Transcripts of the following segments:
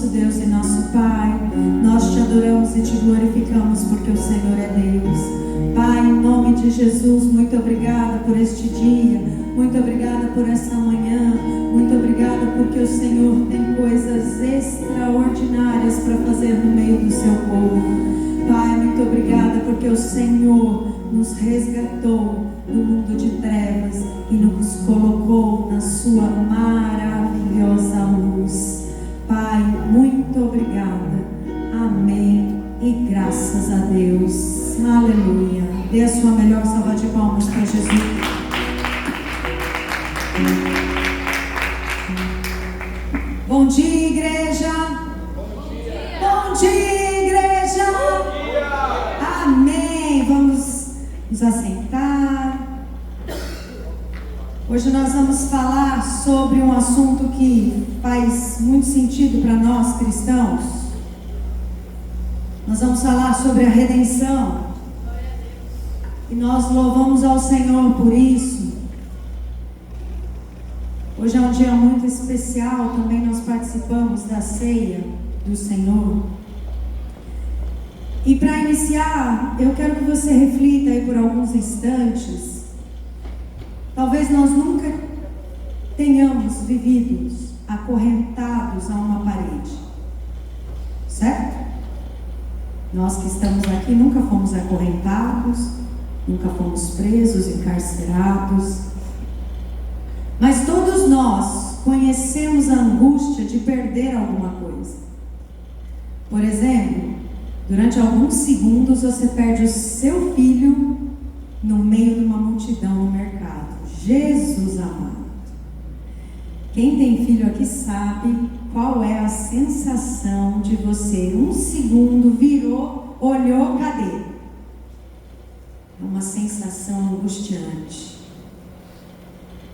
nosso Deus e nosso Pai, nós te adoramos e te glorificamos porque o Senhor é Deus. Pai, em nome de Jesus, muito obrigada por este dia, muito obrigada por essa manhã, muito obrigada porque o Senhor tem coisas extraordinárias para fazer no meio do seu povo. Pai, muito obrigada porque o Senhor nos resgatou do mundo de trevas e nos colocou na sua maravilhosa luz. Pai, muito obrigada. Amém e graças a Deus. Aleluia. Dê a sua melhor salva de palmas para Jesus. Bom dia, igreja. Bom dia, igreja. Amém. Vamos nos assentar. Hoje nós vamos falar sobre um assunto que faz muito sentido para nós cristãos. Nós vamos falar sobre a redenção. E nós louvamos ao Senhor por isso. Hoje é um dia muito especial, também nós participamos da ceia do Senhor. E para iniciar, eu quero que você reflita aí por alguns instantes. Talvez nós nunca tenhamos vivido acorrentados a uma parede, certo? Nós que estamos aqui nunca fomos acorrentados, nunca fomos presos, encarcerados. Mas todos nós conhecemos a angústia de perder alguma coisa. Por exemplo, durante alguns segundos você perde o seu filho no meio de uma multidão no mercado. Jesus amado. Quem tem filho aqui sabe qual é a sensação de você, um segundo, virou, olhou, cadê? É uma sensação angustiante.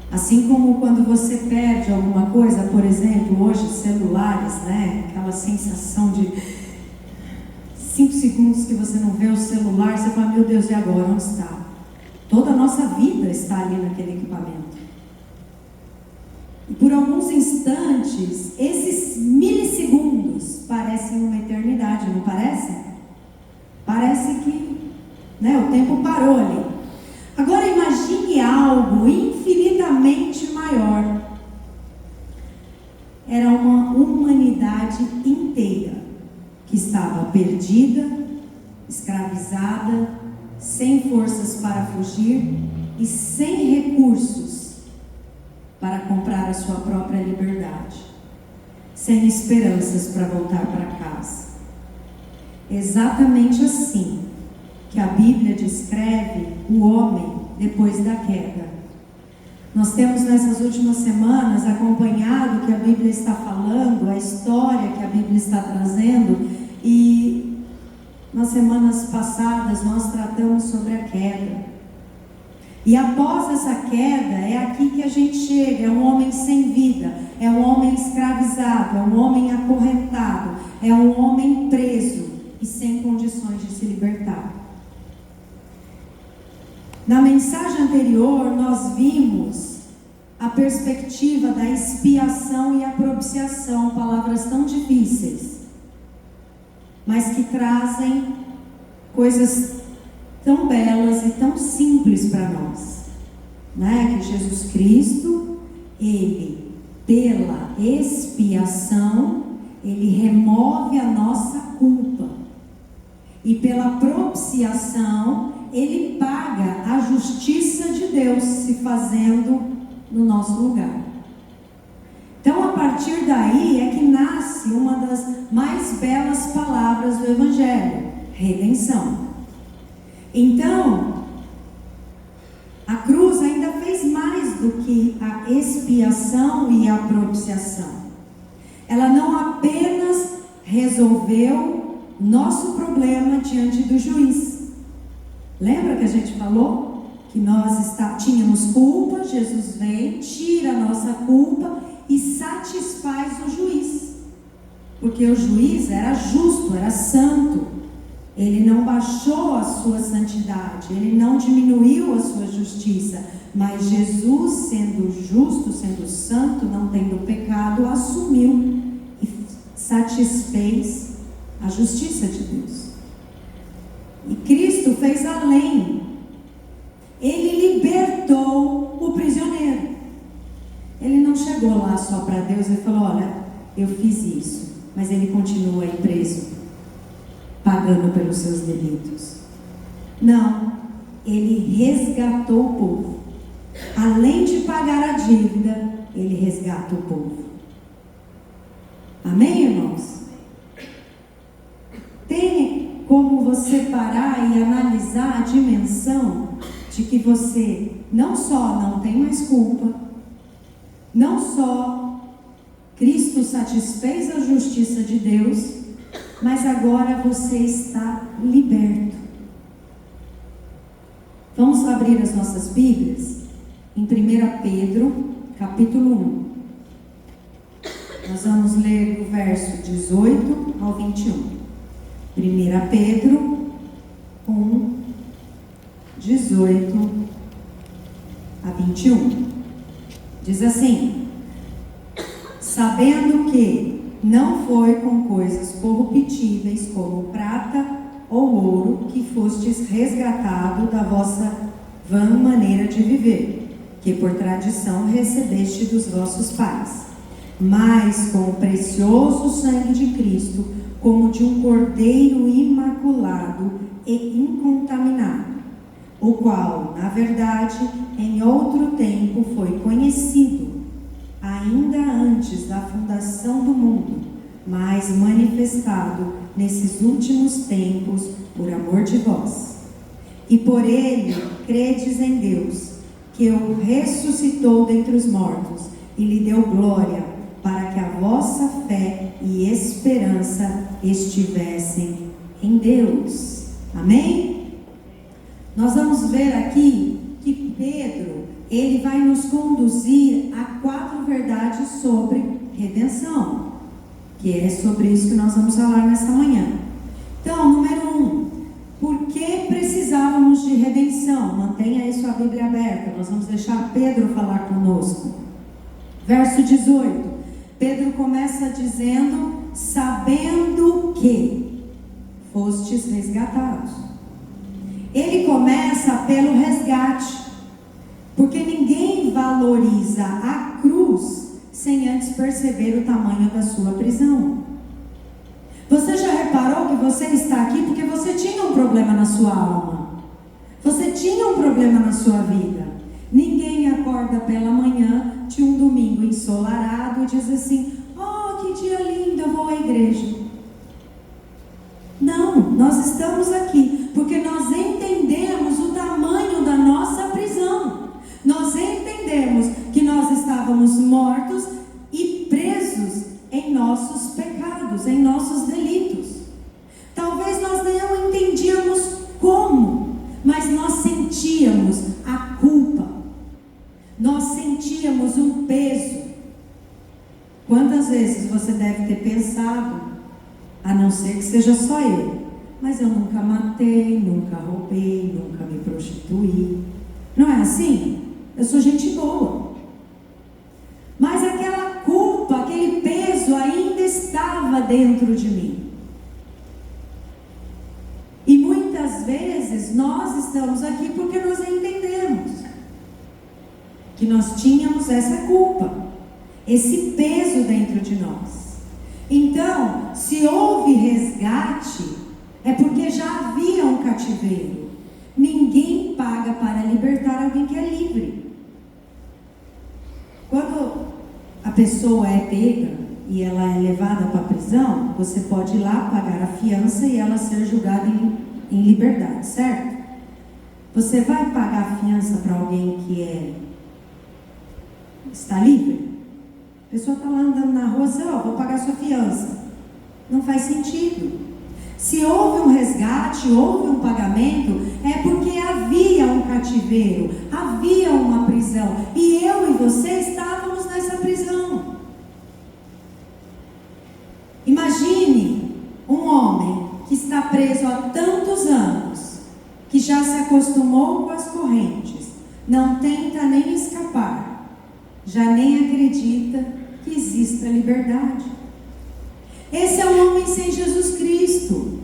Assim como quando você perde alguma coisa, por exemplo, hoje celulares, né? Aquela sensação de 5 segundos que você não vê o celular, você fala, meu Deus, e agora? Onde está? Toda a nossa vida está ali naquele equipamento. E por alguns instantes, esses milissegundos parecem uma eternidade, não parece? Parece que, né, o tempo parou ali. Agora imagine algo infinitamente maior. Era uma humanidade inteira que estava perdida, escravizada, sem forças para fugir e sem recursos para comprar a sua própria liberdade, sem esperanças para voltar para casa. Exatamente assim que a Bíblia descreve o homem depois da queda. Nós temos nessas últimas semanas acompanhado o que a Bíblia está falando, a história que a Bíblia está trazendo, e nas semanas passadas nós tratamos sobre a queda. E após essa queda, é aqui que a gente chega, é um homem sem vida, é um homem escravizado, é um homem acorrentado, é um homem preso e sem condições de se libertar. Na mensagem anterior, nós vimos a perspectiva da expiação e a propiciação, palavras tão difíceis, mas que trazem coisas tão belas e tão simples para nós, né? Que Jesus Cristo, Ele, pela expiação, Ele remove a nossa culpa, e pela propiciação, Ele paga a justiça de Deus se fazendo no nosso lugar. Então, a partir daí é que nasce uma das mais belas palavras do Evangelho: redenção. Então, a cruz ainda fez mais do que a expiação e a propiciação. Ela não apenas resolveu nosso problema diante do juiz. Lembra que a gente falou que nós tínhamos culpa? Jesus vem, tira a nossa culpa e satisfaz o juiz, porque o juiz era justo, era santo. Ele não baixou a sua santidade, ele não diminuiu a sua justiça, mas Jesus, sendo justo, sendo santo, não tendo pecado, assumiu e satisfez a justiça de Deus. E Cristo fez além. Ele libertou o prisioneiro. Ele não chegou lá só para Deus e falou: olha, eu fiz isso. Mas ele continua aí preso, pagando pelos seus delitos. Não, ele resgatou o povo. Além de pagar a dívida, ele resgata o povo. Amém, irmãos? Tem como você parar e analisar a dimensão de que você não só não tem mais culpa, não só Cristo satisfez a justiça de Deus, mas agora você está liberto. Vamos abrir as nossas Bíblias em 1 Pedro, capítulo 1. Nós vamos ler do verso 18 ao 21. 1 Pedro 1, 18 a 21. Diz assim: sabendo que não foi com coisas corruptíveis como prata ou ouro que fostes resgatado da vossa vã maneira de viver, que por tradição recebeste dos vossos pais, mas com o precioso sangue de Cristo, como de um cordeiro imaculado e incontaminado, o qual, na verdade, em outro tempo foi conhecido, ainda antes da fundação do mundo, mas manifestado nesses últimos tempos por amor de vós. E por ele credes em Deus, que o ressuscitou dentre os mortos e lhe deu glória, para que a vossa fé e esperança estivessem em Deus. Amém? Nós vamos ver aqui que Pedro, ele vai nos conduzir a 4 verdades sobre redenção, que é sobre isso que nós vamos falar nessa manhã. Então, número 1, por que precisávamos de redenção? Mantenha aí sua Bíblia aberta, nós vamos deixar Pedro falar conosco. Verso 18, Pedro começa dizendo: sabendo que fostes resgatados. Ele começa pelo resgate, porque ninguém valoriza a cruz sem antes perceber o tamanho da sua prisão. Você já reparou que você está aqui porque você tinha um problema na sua alma? Você tinha um problema na sua vida. Ninguém acorda pela manhã de um domingo ensolarado e diz assim: oh, que dia lindo, eu vou à igreja. Não, nós estamos aqui porque nós entendemos o tamanho da nossa prisão. Nós entendemos que nós estávamos mortos e presos em nossos pecados, em nossos delitos. Talvez nós não entendíamos como, mas nós sentíamos a culpa. Nós sentíamos um peso. Quantas vezes você deve ter pensado, a não ser que seja só eu, mas eu nunca matei, nunca roubei, nunca me prostituí. Não é assim? Eu sou gente boa. Mas aquela culpa, aquele peso ainda estava dentro de mim. E muitas vezes nós estamos aqui porque nós entendemos que nós tínhamos essa culpa, esse peso dentro de nós. Então, se houve resgate, é porque já havia um cativeiro. Ninguém paga para libertar alguém que é livre. Quando a pessoa é pega e ela é levada para a prisão, você pode ir lá pagar a fiança e ela ser julgada em liberdade, certo? Você vai pagar a fiança para alguém que está livre? A pessoa está lá andando na rua e diz: vou pagar sua fiança. Não faz sentido. Se houve um resgate, houve um pagamento, é porque havia um cativeiro, havia uma prisão, e eu e você estávamos nessa prisão. Imagine um homem que está preso há tantos anos, que já se acostumou com as correntes, não tenta nem escapar, já nem acredita que exista liberdade. Esse é um homem sem Jesus Cristo.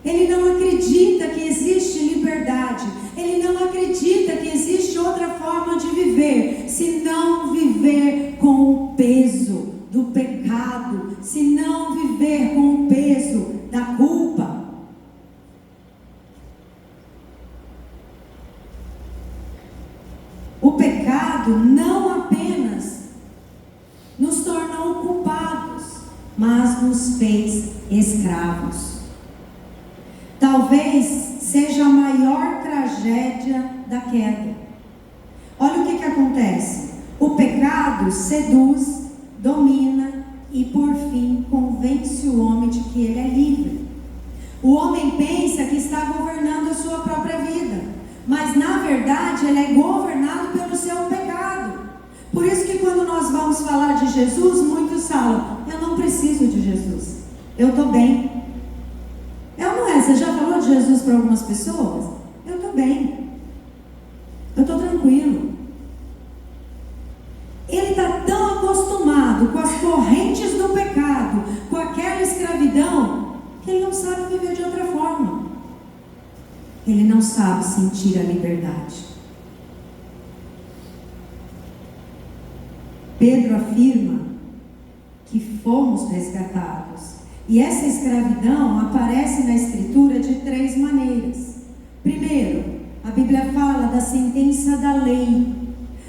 Ele não acredita que existe liberdade. Ele não acredita que existe outra forma de viver, se não viver com o peso do pecado, se não viver com o peso da culpa. O pecado não apenas nos tornou culpados, mas nos fez escravos. Talvez seja a maior tragédia da queda. Olha o que acontece. O pecado seduz, domina e por fim convence o homem de que ele é livre. O homem pensa que está governando a sua própria vida, mas na verdade ele é governado pelo seu pecado. Por isso que quando nós vamos falar de Jesus, muitos falam: eu não preciso de Jesus, eu estou bem. Você já falou de Jesus para algumas pessoas? Eu estou bem, eu estou tranquilo. Ele está tão acostumado com as correntes do pecado, com aquela escravidão, que ele não sabe viver de outra forma. Ele não sabe sentir a liberdade. Pedro afirma que fomos resgatados. E essa escravidão aparece na Escritura de 3 maneiras. Primeiro, a Bíblia fala da sentença da lei.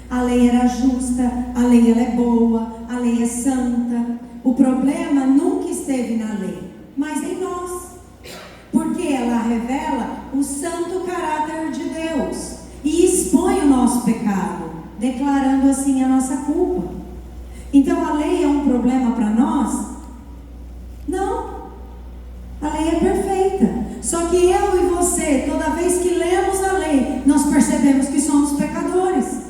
A lei era justa, a lei ela é boa, a lei é santa. O problema nunca esteve na lei, mas em nós. Porque ela revela o santo caráter de Deus e expõe o nosso pecado, declarando assim a nossa culpa. Então a lei é um problema para nós? Não, a lei é perfeita. Só que eu e você, toda vez que lemos a lei, nós percebemos que somos pecadores.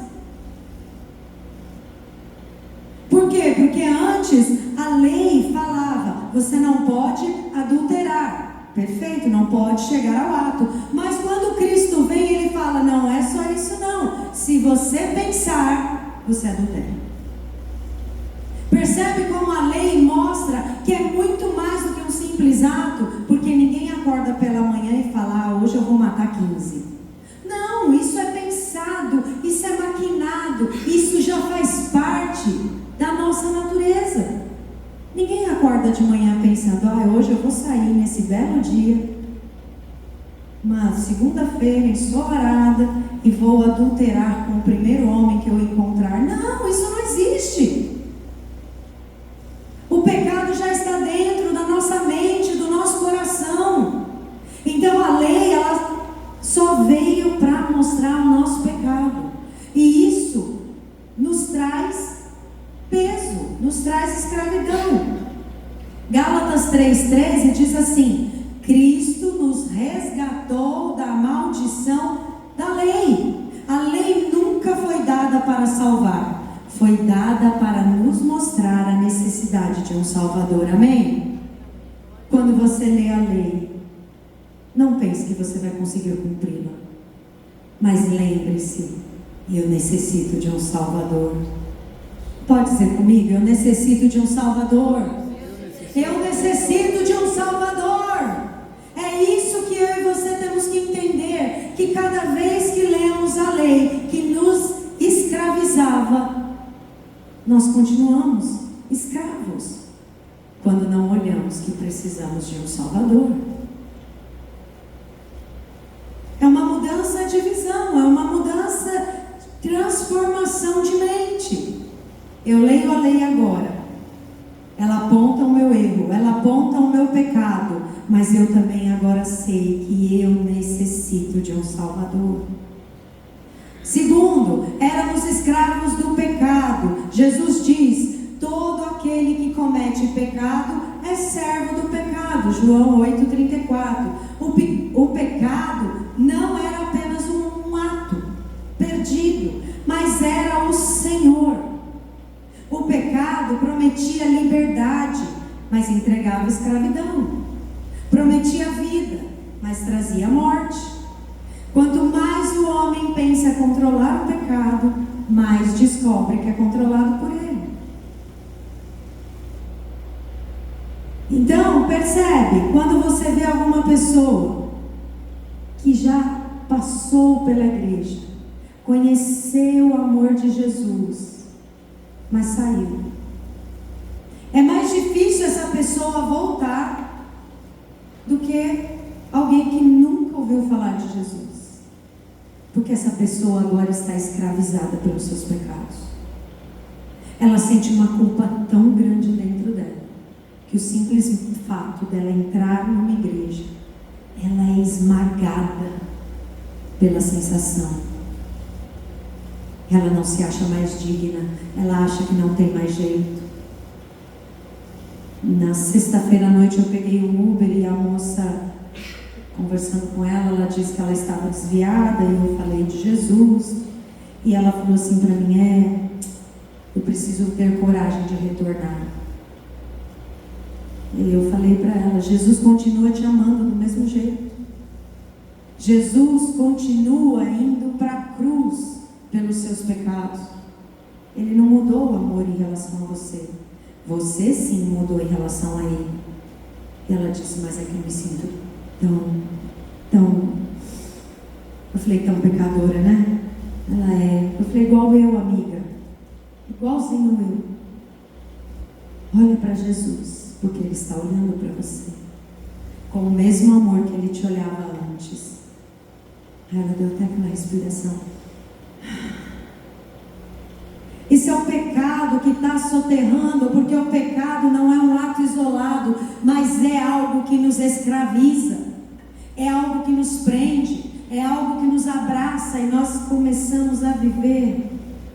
Por quê? Porque antes a lei falava: você não pode adulterar. Perfeito, não pode chegar ao ato. Mas quando Cristo vem, ele fala: não é só isso não. Se você pensar, você adultera. Percebe como a lei mostra que é muito mais do que um simples ato, porque ninguém acorda pela manhã e fala: hoje eu vou matar 15. Não, isso é pensado, isso é maquinado, isso já faz parte da nossa natureza. Ninguém acorda de manhã pensando: hoje eu vou sair nesse belo dia, uma segunda-feira ensolarada, e vou adulterar com o primeiro homem que eu encontrar. Não, isso não existe. O pecado já está dentro da nossa mente, do nosso coração. Então a lei, ela só veio para mostrar o nosso pecado. E isso nos traz peso, nos traz escravidão. Gálatas 3,13 diz assim: Cristo nos resgatou da maldição da lei. A lei nunca foi dada para salvar. Foi dada para nos mostrar a necessidade de um Salvador. Amém? Quando você lê a lei, não pense que você vai conseguir cumpri-la. Mas lembre-se: eu necessito de um Salvador. Pode dizer comigo: eu necessito de um Salvador. Eu necessito de um Salvador. É isso que eu e você temos que entender. Que cada vez que lemos a lei que nos escravizava, nós continuamos escravos, quando não olhamos que precisamos de um Salvador. É uma mudança de visão, é uma mudança, transformação de mente. Eu leio a lei agora, ela aponta o meu erro, ela aponta o meu pecado, mas eu também agora sei que eu necessito de um Salvador. Segundo, éramos escravos do pecado. Jesus diz: todo aquele que comete pecado é servo do pecado. João 8,34. O pecado não era apenas um ato perdido, mas era o Senhor. O pecado prometia liberdade, mas entregava escravidão. Prometia vida, mas trazia morte. Quanto mais o homem pensa controlar o pecado, mais descobre que é controlado por ele. Percebe? Quando você vê alguma pessoa que já passou pela igreja, conheceu o amor de Jesus, mas saiu. É mais difícil essa pessoa voltar do que alguém que nunca ouviu falar de Jesus. Porque essa pessoa agora está escravizada pelos seus pecados. Ela sente uma culpa tão grande dentro dela, que o simples fato dela entrar numa igreja, ela é esmagada pela sensação. Ela não se acha mais digna, ela acha que não tem mais jeito. Na sexta-feira à noite eu peguei um Uber e a moça, conversando com ela, ela disse que ela estava desviada e eu falei de Jesus. E ela falou assim para mim, eu preciso ter coragem de retornar. E eu falei para ela, Jesus continua te amando do mesmo jeito. Jesus continua indo para a cruz pelos seus pecados. Ele não mudou o amor em relação a você. Você sim mudou em relação a ele. E ela disse, mas é que eu me sinto tão... Eu falei, tão pecadora, né? Ela é. Eu falei, igual eu, amiga. Igualzinho eu. Olha para Jesus, porque Ele está olhando para você. Com o mesmo amor que Ele te olhava antes. Ela deu até aquela respiração. Esse é o pecado que está soterrando, porque o pecado não é um ato isolado, mas é algo que nos escraviza, é algo que nos prende, é algo que nos abraça e nós começamos a viver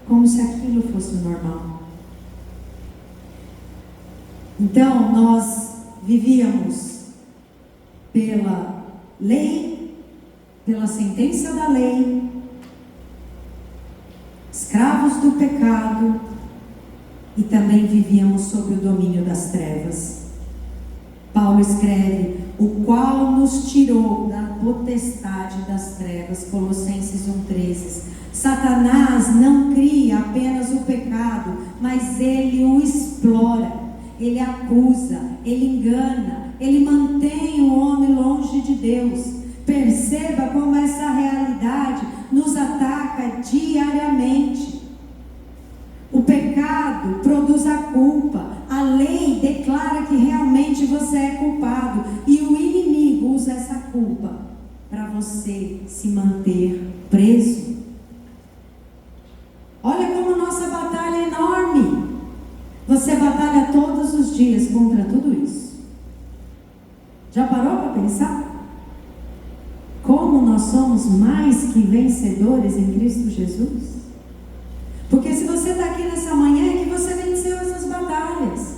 como se aquilo fosse normal. Então, nós vivíamos pela lei, pela sentença da lei, escravos do pecado, e também vivíamos sob o domínio das trevas. Paulo escreve, o qual nos tirou da potestade das trevas, Colossenses 1,13. Satanás não cria apenas o pecado, mas ele o explora, ele acusa, ele engana, ele mantém o homem longe de Deus. Perceba como essa realidade nos ataca diariamente. O pecado produz a culpa. A lei declara que realmente você é culpado. E o inimigo usa essa culpa para você se manter preso. Olha como a nossa batalha é enorme. Você batalha todos os dias contra tudo isso. Já parou para pensar? Como nós somos mais que vencedores em Cristo Jesus? Porque se você está aqui nessa manhã é que você venceu essas batalhas.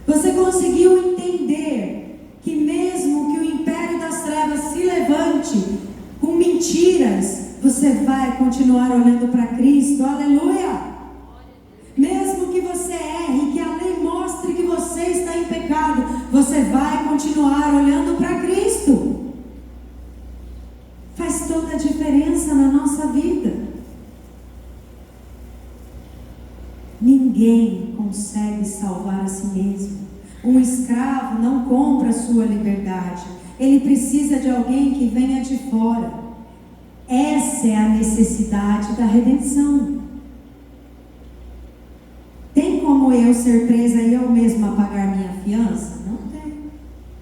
Você conseguiu entender que mesmo que o império das trevas se levante com mentiras, você vai continuar olhando para Cristo. Aleluia! Mesmo que você erre, que a lei mostre que você está em pecado, você vai continuar olhando para Cristo. Faz toda a diferença na nossa vida. Ninguém consegue salvar a si mesmo. Um escravo não compra a sua liberdade. Ele precisa de alguém que venha de fora. Essa é a necessidade da redenção. Tem como eu ser presa e eu mesma pagar minha fiança? Não tem.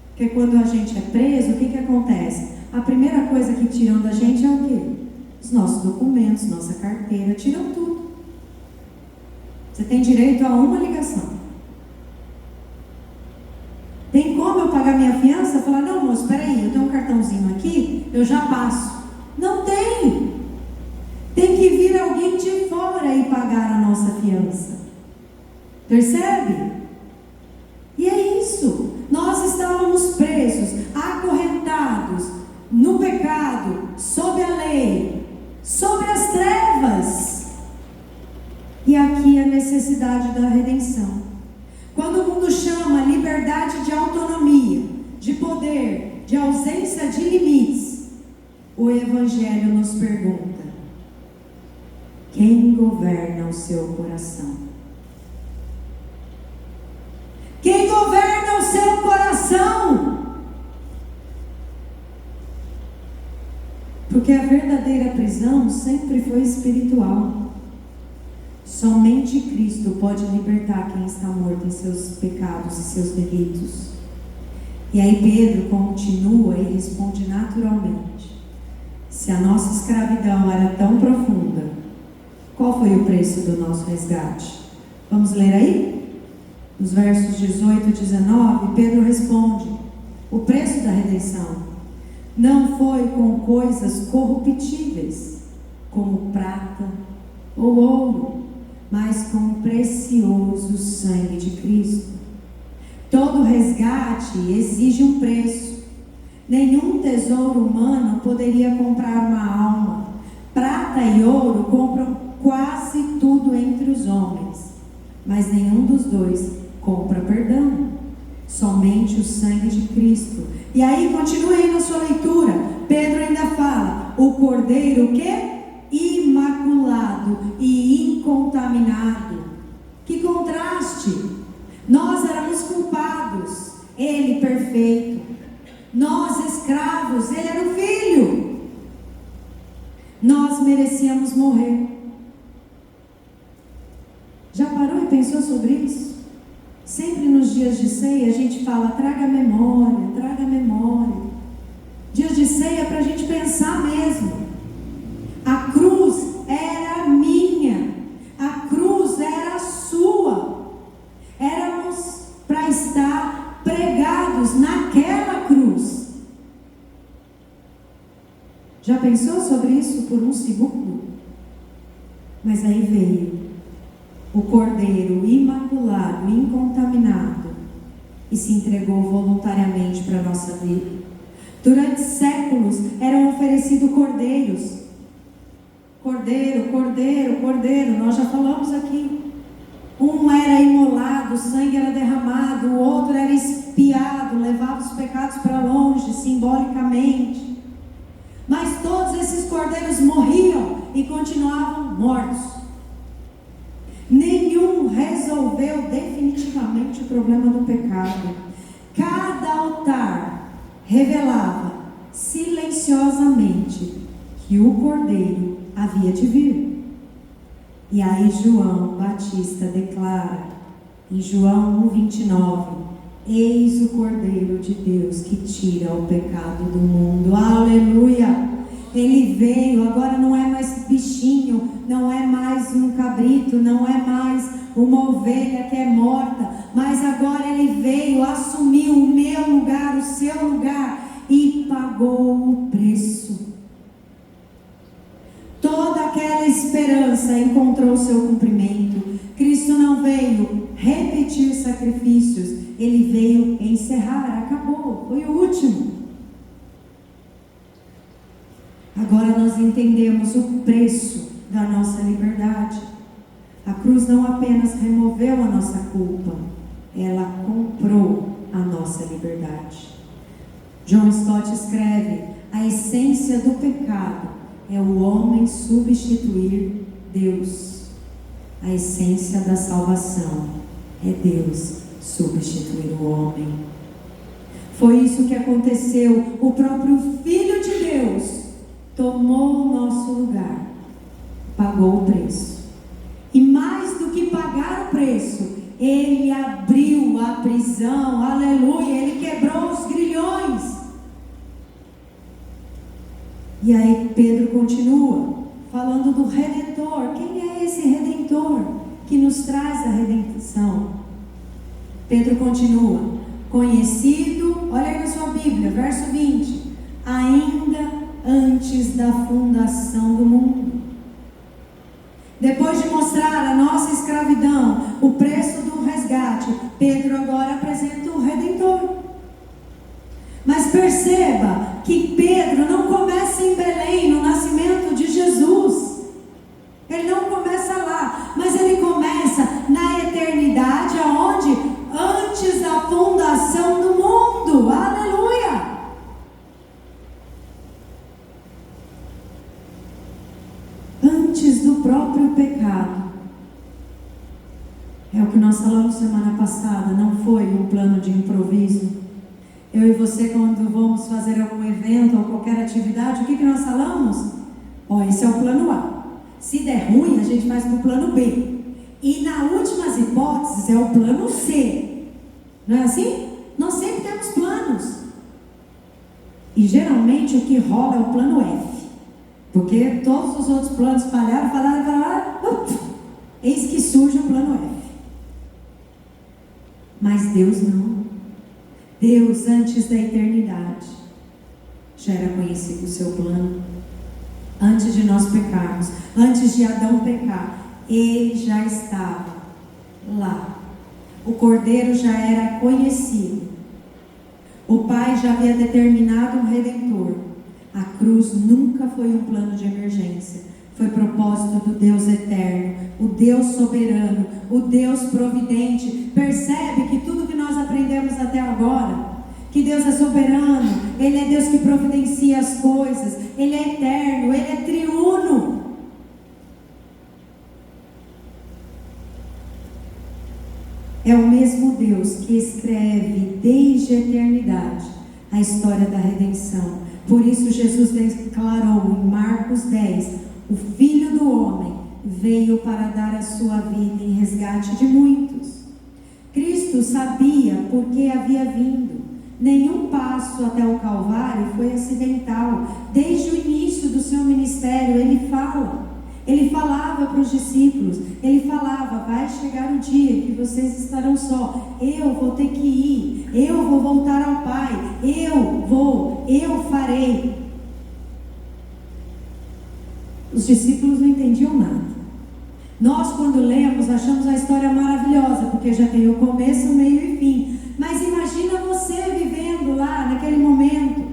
Porque quando a gente é preso, o que acontece? A primeira coisa que tiram da gente é o quê? Os nossos documentos, nossa carteira, tiram tudo. Você tem direito a uma ligação. Tem como eu pagar minha fiança? Falar, não moço, espera aí, eu tenho um cartãozinho aqui, eu já passo. Não tem. Tem que vir alguém de fora e pagar a nossa fiança. Percebe? E é isso. Nós estávamos presos, acorrentados, no pecado, sob a lei, sobre as trevas. E aqui a necessidade da redenção. Quando o mundo chama liberdade de autonomia, de poder, de ausência de limites, o Evangelho nos pergunta: quem governa o seu coração? Quem governa o seu coração? Porque a verdadeira prisão sempre foi espiritual. Somente Cristo pode libertar quem está morto em seus pecados e seus delitos. E aí Pedro continua e responde naturalmente: se a nossa escravidão era tão profunda, qual foi o preço do nosso resgate? Vamos ler aí? Nos versos 18 e 19, Pedro responde: o preço da redenção não foi com coisas corruptíveis, como prata ou ouro, mas com o precioso sangue de Cristo. Todo resgate exige um preço. Nenhum tesouro humano poderia comprar uma alma. Prata e ouro compram quase tudo entre os homens, mas nenhum dos dois compra perdão. Somente o sangue de Cristo. E aí, continue aí na sua leitura. Pedro ainda fala: o cordeiro o quê? Imaculado e incontaminado. Que contraste! Nós éramos culpados, ele perfeito. Nós escravos, ele era o filho. Nós merecíamos morrer. Já parou e pensou sobre isso? Sempre nos dias de ceia a gente fala: traga memória, traga memória. Dias de ceia é para a gente pensar mesmo. A cruz era minha, a cruz era sua. Éramos para estar pregados naquela cruz. Já pensou sobre isso por um segundo? Mas aí veio o Cordeiro imaculado, incontaminado, e se entregou voluntariamente para a nossa vida. Durante séculos eram oferecidos cordeiros. Cordeiro, cordeiro, cordeiro, nós já falamos aqui. Um era imolado, o sangue era derramado, o outro era expiado, levava os pecados para longe, simbolicamente. Mas todos esses cordeiros morriam e continuavam mortos. Nenhum resolveu definitivamente o problema do pecado. Cada altar revelava silenciosamente que o cordeiro havia de vir. E aí João Batista declara em João 1:29: eis o Cordeiro de Deus que tira o pecado do mundo. Aleluia! Ele veio, agora não é mais bichinho, não é mais um cabrito, não é mais uma ovelha que é morta, mas agora ele veio, assumiu o meu lugar, o seu lugar, e pagou o preço. Toda aquela esperança encontrou seu cumprimento. Cristo não veio repetir sacrifícios, ele veio encerrar, acabou, foi o último. Agora nós entendemos o preço da nossa liberdade. A cruz não apenas removeu a nossa culpa, ela comprou a nossa liberdade. John Stott escreve: a essência do pecado é o homem substituir Deus. A essência da salvação é Deus substituir o homem. Foi isso que aconteceu. O próprio Filho de Deus tomou o nosso lugar, pagou o preço. E mais do que pagar o preço, ele abriu a prisão, aleluia, ele quebrou os grilhões. E aí Pedro continua falando do Redentor. Quem é esse Redentor que nos traz a redenção? Pedro continua: conhecido, olha aí na sua Bíblia, verso 20, ainda antes da fundação do mundo. Depois de mostrar a nossa escravidão, o preço do resgate, Pedro agora apresenta o Redentor. Mas perceba que Pedro não começa em Belém, no nascimento de Jesus. Ele não começa lá, mas ele começa na eternidade, aonde? Antes da fundação do mundo. Aleluia! Antes do próprio pecado. É o que nós falamos semana passada, não foi um plano de improviso. Eu e você, quando vamos fazer algum evento ou qualquer atividade, o que nós falamos? Ó, esse é o plano A. Se der ruim, a gente faz para o plano B. E nas últimas hipóteses é o plano C. Não é assim? Nós sempre temos planos. E geralmente o que rola é o plano F. Porque todos os outros planos falaram. Eis que surge o plano F. Mas Deus não. Deus, antes da eternidade, já era conhecido o seu plano. Antes de nós pecarmos, antes de Adão pecar, ele já estava lá. O Cordeiro já era conhecido. O Pai já havia determinado um Redentor. A cruz nunca foi um plano de emergência. Foi propósito do Deus eterno, o Deus soberano, o Deus providente. Percebe que tudo que nós aprendemos até agora, que Deus é soberano, Ele é Deus que providencia as coisas, Ele é eterno, Ele é triuno. É o mesmo Deus que escreve desde a eternidade a história da redenção. Por isso Jesus declarou em Marcos 10, o Filho do Homem veio para dar a sua vida em resgate de muitos. Cristo sabia por que havia vindo. Nenhum passo até o Calvário foi acidental. Desde o início do seu ministério, ele falava para os discípulos, ele falava, vai chegar o dia que vocês estarão só, eu vou ter que ir, eu vou voltar ao Pai, eu farei. Os discípulos não entendiam nada. Nós, quando lemos, achamos a história maravilhosa, porque já tem o começo, o meio e fim. Mas imagina você vivendo lá, naquele momento,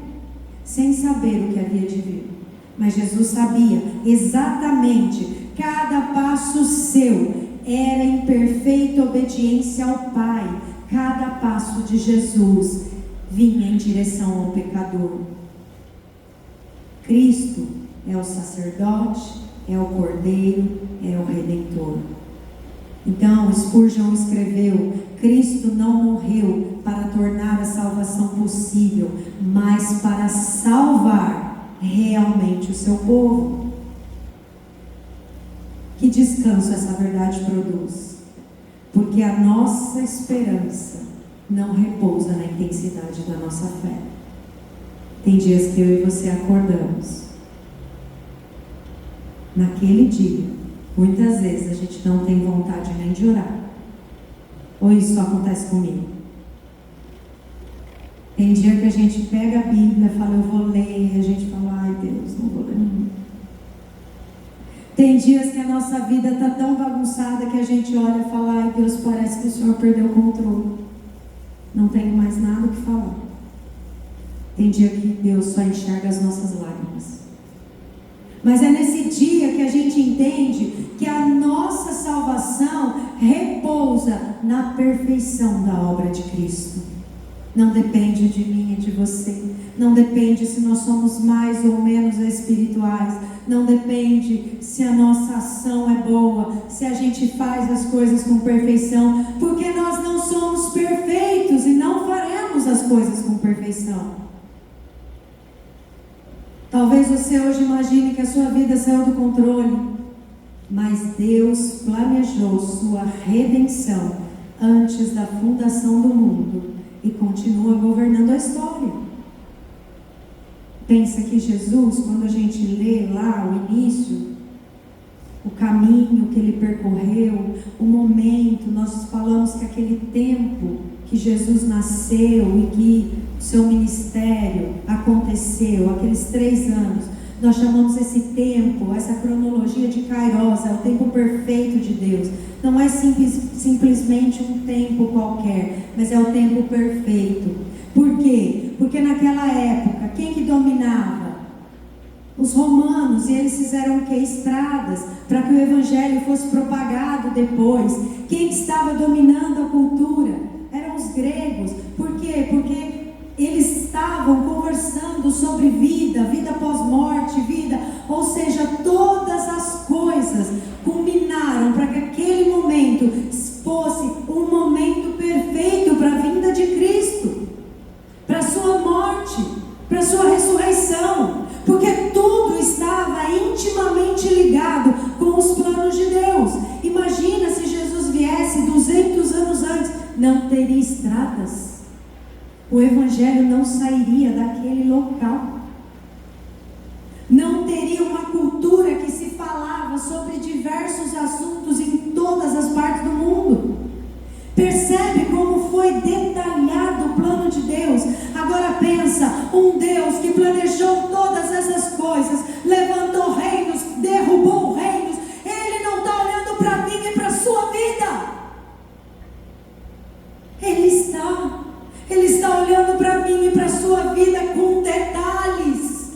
sem saber o que havia de vir. Mas Jesus sabia exatamente, cada passo seu era em perfeita obediência ao Pai. Cada passo de Jesus vinha em direção ao pecador. Cristo é o sacerdote, é o Cordeiro, é o Redentor. Então, Spurgeon escreveu: Cristo não morreu para tornar a salvação possível, mas para salvar realmente o seu povo. Que descanso essa verdade produz? Porque a nossa esperança não repousa na intensidade da nossa fé. Tem dias que eu e você acordamos. Naquele dia, muitas vezes a gente não tem vontade nem de orar. Ou isso só acontece comigo? Tem dia que a gente pega a Bíblia e fala, eu vou ler, e a gente fala, ai Deus, não vou ler não. Tem dias que a nossa vida está tão bagunçada que a gente olha e fala, ai Deus, parece que o Senhor perdeu o controle. Não tenho mais nada o que falar. Tem dia que Deus só enxerga as nossas lágrimas. Mas é nesse dia que a gente entende que a nossa salvação repousa na perfeição da obra de Cristo. Não depende de mim e de você. Não depende se nós somos mais ou menos espirituais. Não depende se a nossa ação é boa, se a gente faz as coisas com perfeição. Porque nós não somos perfeitos e não faremos as coisas com perfeição. Talvez você hoje imagine que a sua vida saiu do controle, mas Deus planejou sua redenção antes da fundação do mundo e continua governando a história. Pensa que Jesus, quando a gente lê lá o início, o caminho que ele percorreu, o momento, nós falamos que aquele tempo que Jesus nasceu e que o seu ministério aconteceu, aqueles 3 anos, nós chamamos esse tempo, essa cronologia de Kairos, é o tempo perfeito de Deus. Não é simplesmente um tempo qualquer, mas é o tempo perfeito. Por quê? Porque naquela época, quem que dominava? Os romanos, e eles fizeram o quê? Estradas, para que o evangelho fosse propagado depois. Quem estava dominando a cultura? Eram os gregos. Por quê? Porque eles estavam conversando sobre vida pós-morte, ou seja, todas as coisas culminaram para que aquele momento fosse um momento perfeito para a vinda de Cristo, para a anos antes, não teria estradas. O Evangelho não sairia daquele local. Não teria uma cultura que se falava sobre diversos assuntos em todas as partes do mundo. Percebe como foi detalhado o plano de Deus? Agora pensa, um Deus que planejou todas essas coisas, levantou reinos, derrubou reinos. Ele não está olhando para mim e para a sua vida. Ele está olhando para mim e para a sua vida com detalhes.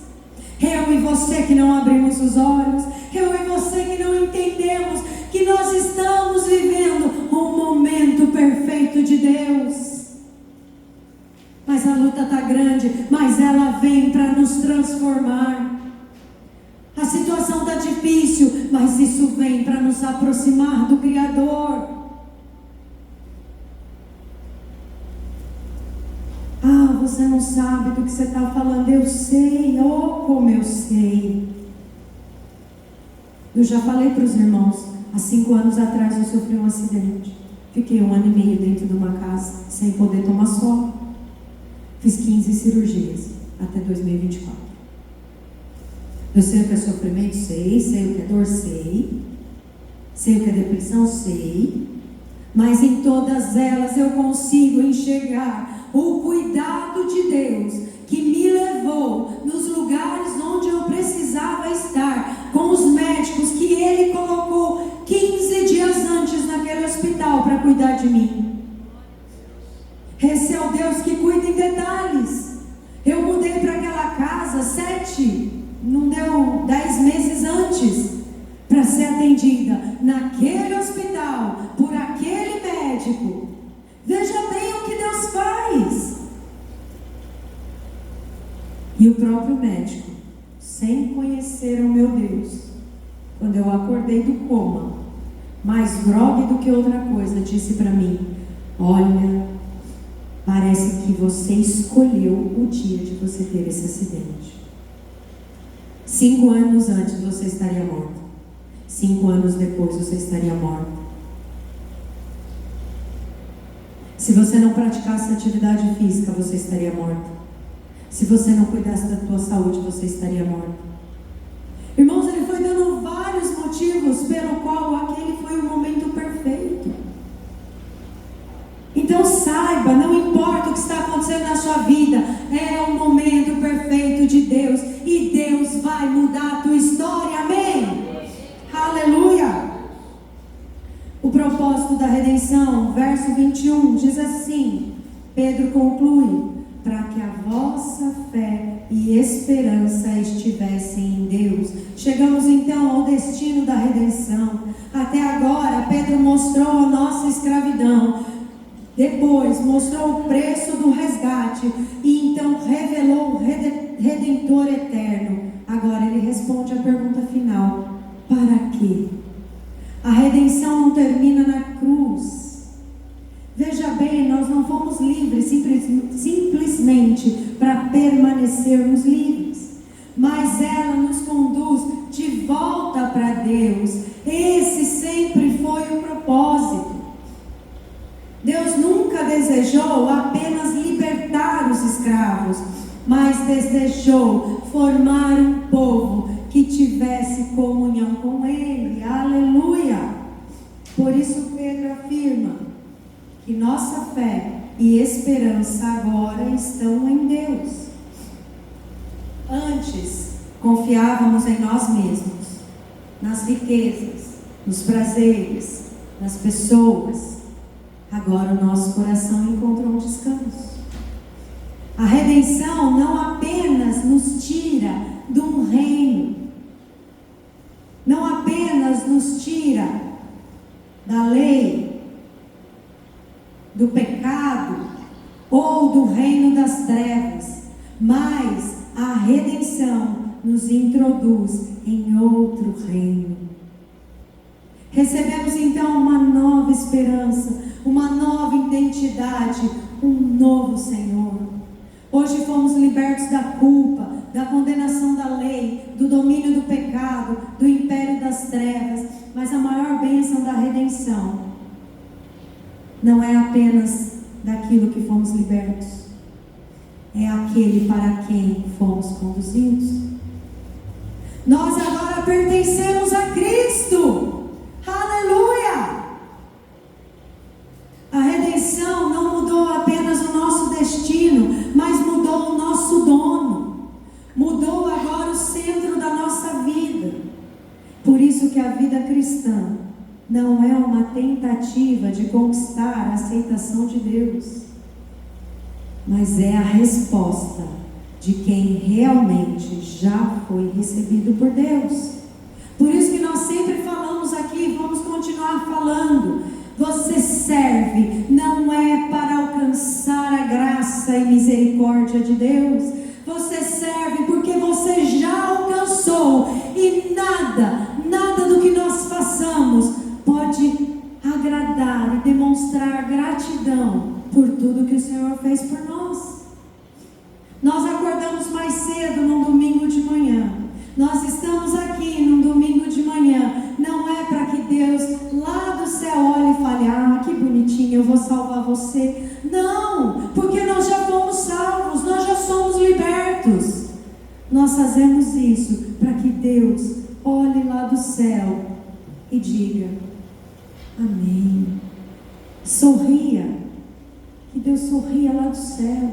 Eu e você que não abrimos os olhos, eu e você que não entendemos que nós estamos vivendo um momento perfeito de Deus. Mas a luta está grande, mas ela vem para nos transformar. A situação está difícil, mas isso vem para nos aproximar do Criador. Você não sabe do que você está falando. Eu sei, oh como eu sei. Eu já falei para os irmãos, há 5 anos atrás eu sofri um acidente. Fiquei 1 ano e meio dentro de uma casa, sem poder tomar sol. Fiz 15 cirurgias, até 2024. Eu sei o que é sofrimento, sei o que é dor, sei o que é depressão, sei. Mas em todas elas eu consigo enxergar o cuidado de Deus, que me levou nos lugares onde eu precisava estar, com os médicos que Ele colocou 15 dias antes naquele hospital para cuidar de mim. Esse é o Deus que cuida em detalhes. Eu mudei para aquela casa 10 meses antes, para ser atendida naquele hospital, por aquele médico. Veja bem o que Deus faz. E o próprio médico, sem conhecer o meu Deus, quando eu acordei do coma, mais grogue do que outra coisa, disse para mim: olha, parece que você escolheu o dia de você ter esse acidente. 5 anos antes você estaria morto. 5 anos depois você estaria morto. Se você não praticasse atividade física, você estaria morto. Se você não cuidasse da tua saúde, você estaria morto. Irmãos, ele foi dando vários motivos pelo qual aquele foi o momento perfeito. Então saiba, não importa o que está acontecendo na sua vida, é o momento perfeito de Deus, e Deus vai mudar a tua história, amém? Aleluia! O propósito da redenção, verso 21, diz assim, Pedro conclui: para que a vossa fé e esperança estivessem em Deus. Chegamos então ao destino da redenção. Até agora, Pedro mostrou a nossa escravidão, depois mostrou o preço do resgate, e então revelou o Redentor eterno. Agora ele responde a pergunta final: para quê? A redenção não termina na cruz. Veja bem, nós não fomos livres simplesmente para permanecermos livres, mas ela nos conduz de volta para Deus. Esse sempre foi o propósito. Deus nunca desejou apenas libertar os escravos, mas desejou formar um povo que tivesse comunhão com Ele. Aleluia! Por isso Pedro afirma que nossa fé e esperança agora estão em Deus. Antes, confiávamos em nós mesmos, nas riquezas, nos prazeres, nas pessoas. Agora o nosso coração encontrou um descanso. A redenção não apenas nos tira de um reino, não apenas nos tira da lei, do pecado ou do reino das trevas, mas a redenção nos introduz em outro reino. Recebemos então uma nova esperança, uma nova identidade, um novo Senhor. Hoje fomos libertos da culpa, da condenação da lei, do domínio do pecado, do império das trevas, mas a maior bênção da redenção não é apenas daquilo que fomos libertos, é aquele para quem fomos conduzidos. Nós agora pertencemos a Cristo. Aleluia! A redenção não mudou apenas o nosso destino, mas mudou o nosso dono. Mudou agora o centro da nossa vida. Por isso que a vida cristã não é uma tentativa de conquistar a aceitação de Deus, mas é a resposta de quem realmente já foi recebido por Deus. Por isso que nós sempre falamos aqui, vamos continuar falando, você serve não é para alcançar a graça e misericórdia de Deus, você serve porque você já alcançou, e nada do que nós façamos pode agradar e demonstrar gratidão por tudo que o Senhor fez por nós. Nós acordamos mais cedo num domingo de manhã, nós estamos aqui num domingo de manhã, não é para que Deus lá do céu olhe e fale, ah, que bonitinho, eu vou salvar você. Não, porque nós já fomos salvos, nós já somos libertos. Nós fazemos isso para que Deus olhe lá do céu e diga, amém. Sorria, que Deus sorria lá do céu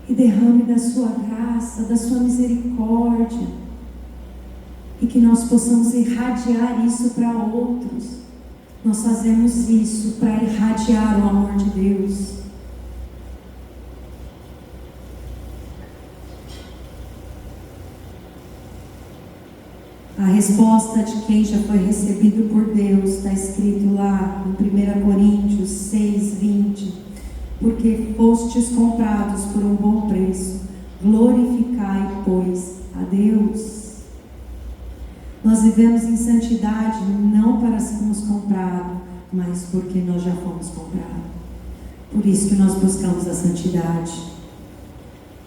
e derrame da sua graça, da sua misericórdia, e que nós possamos irradiar isso para outros. Nós fazemos isso para irradiar o amor de Deus. A resposta de quem já foi recebido por Deus está escrito lá em 1 Coríntios 6:20. Porque fostes comprados por um bom preço, glorificai, pois, a Deus. Nós vivemos em santidade não para sermos comprados, mas porque nós já fomos comprados. Por isso que nós buscamos a santidade.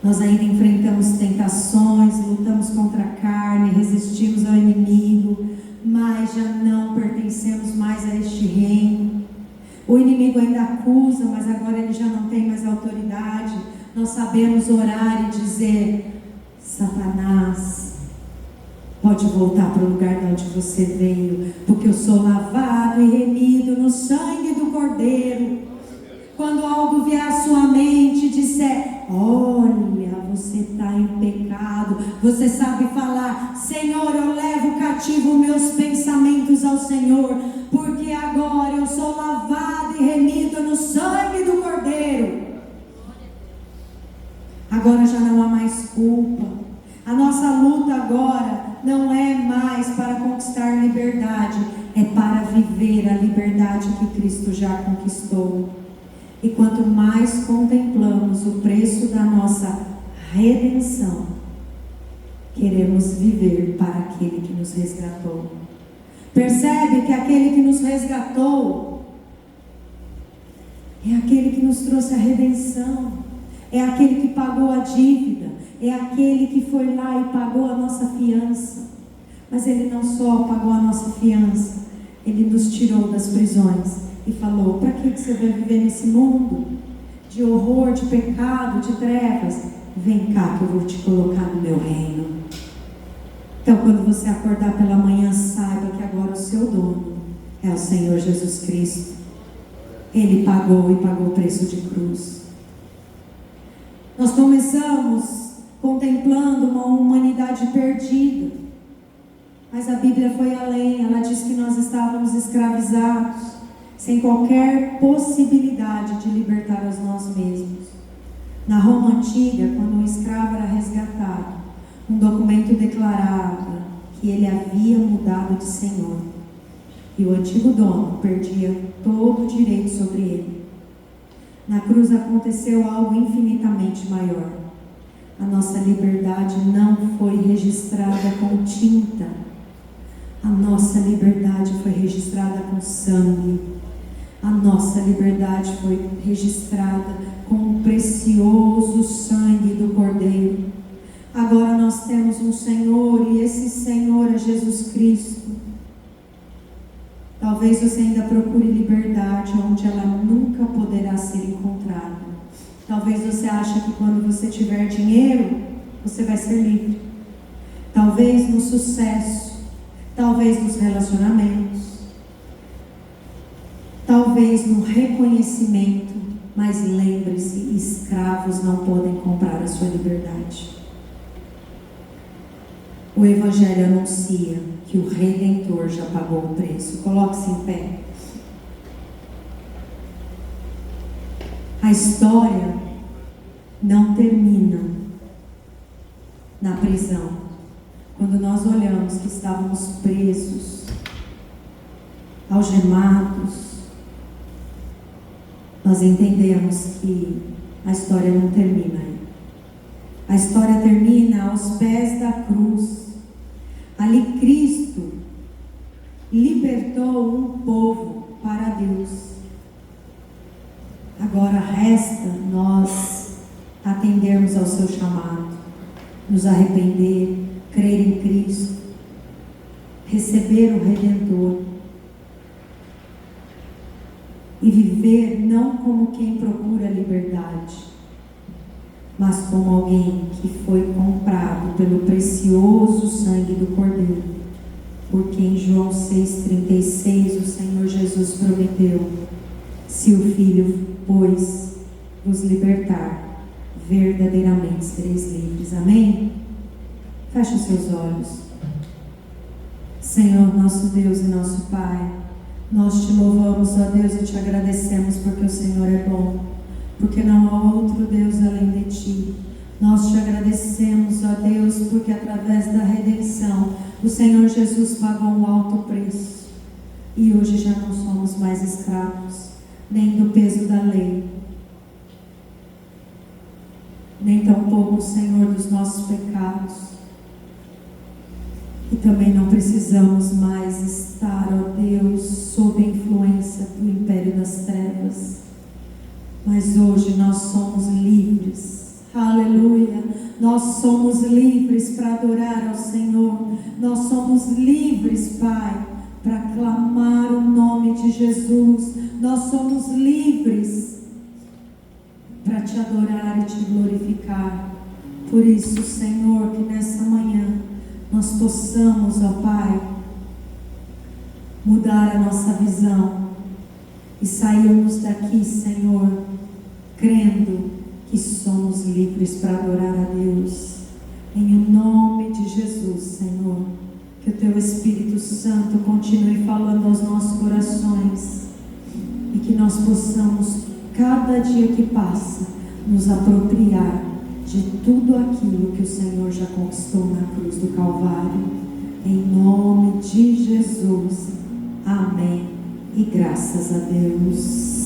Nós ainda enfrentamos tentações, lutamos contra a carne, resistimos ao inimigo, mas já não pertencemos mais a este reino. O inimigo ainda acusa, mas agora ele já não tem mais autoridade. Nós sabemos orar e dizer, Satanás, pode voltar para o lugar de onde você veio, porque eu sou lavado e remido no sangue do Cordeiro. Quando algo vier à sua mente e disser, olha, você está em pecado, você sabe falar, Senhor, eu levo cativo meus pensamentos ao Senhor, porque agora eu sou lavado e remido no sangue do Cordeiro. Agora já não há mais culpa. A nossa luta agora não é mais para conquistar liberdade, é para viver a liberdade que Cristo já conquistou. E quanto mais contemplamos o preço da nossa redenção, queremos viver para aquele que nos resgatou. Percebe que aquele que nos resgatou é aquele que nos trouxe a redenção, é aquele que pagou a dívida, é aquele que foi lá e pagou a nossa fiança. Mas ele não só pagou a nossa fiança, ele nos tirou das prisões e falou, para que você vai viver nesse mundo de horror, de pecado, de trevas? Vem cá que eu vou te colocar no meu reino. Então quando você acordar pela manhã, saiba que agora o seu dono é o Senhor Jesus Cristo. Ele pagou e pagou o preço de cruz. Nós começamos contemplando uma humanidade perdida, mas a Bíblia foi além. Ela diz que nós estávamos escravizados, sem qualquer possibilidade de libertar a nós mesmos. Na Roma antiga, quando um escravo era resgatado, um documento declarava que ele havia mudado de senhor, e o antigo dono perdia todo o direito sobre ele. Na cruz aconteceu algo infinitamente maior. A nossa liberdade não foi registrada com tinta, a nossa liberdade foi registrada com sangue. A nossa liberdade foi registrada com o precioso sangue do Cordeiro. Agora nós temos um Senhor, e esse Senhor é Jesus Cristo. Talvez você ainda procure liberdade onde ela nunca poderá ser encontrada. Talvez você ache que quando você tiver dinheiro, você vai ser livre. Talvez no sucesso, talvez nos relacionamentos, talvez no reconhecimento, mas lembre-se, escravos não podem comprar a sua liberdade. O Evangelho anuncia que o Redentor já pagou o preço. Coloque-se em pé. A história não termina na prisão. Quando nós olhamos que estávamos presos, algemados, nós entendemos que a história não termina aí. A história termina aos pés da cruz. Ali Cristo libertou um povo para Deus. Agora resta nós atendermos ao seu chamado, nos arrepender, crer em Cristo, receber o Redentor e viver não como quem procura liberdade, mas como alguém que foi comprado pelo precioso sangue do Cordeiro, porque em João 6,36 o Senhor Jesus prometeu: se o Filho, pois, vos libertar, verdadeiramente sereis livres. Amém? Feche os seus olhos. Senhor, nosso Deus e nosso Pai, nós te louvamos, ó Deus, e te agradecemos porque o Senhor é bom, porque não há outro Deus além de ti. Nós te agradecemos, ó Deus, porque através da redenção o Senhor Jesus pagou um alto preço e hoje já não somos mais escravos nem do peso da lei, nem tampouco, Senhor, dos nossos pecados, e também não precisamos mais estar, ó Deus, sob a influência do império das trevas. Mas hoje nós somos livres, aleluia, nós somos livres para adorar ao Senhor, nós somos livres, Pai, para clamar o nome de Jesus, nós somos livres para te adorar e te glorificar. Por isso, Senhor, que nessa manhã nós possamos, ó Pai, mudar a nossa visão e sairmos daqui, Senhor, crendo que somos livres para adorar a Deus. Em nome de Jesus, Senhor, que o Teu Espírito Santo continue falando aos nossos corações e que nós possamos, cada dia que passa, nos apropriar de tudo aquilo que o Senhor já conquistou na cruz do Calvário. Em nome de Jesus. Amém. E graças a Deus.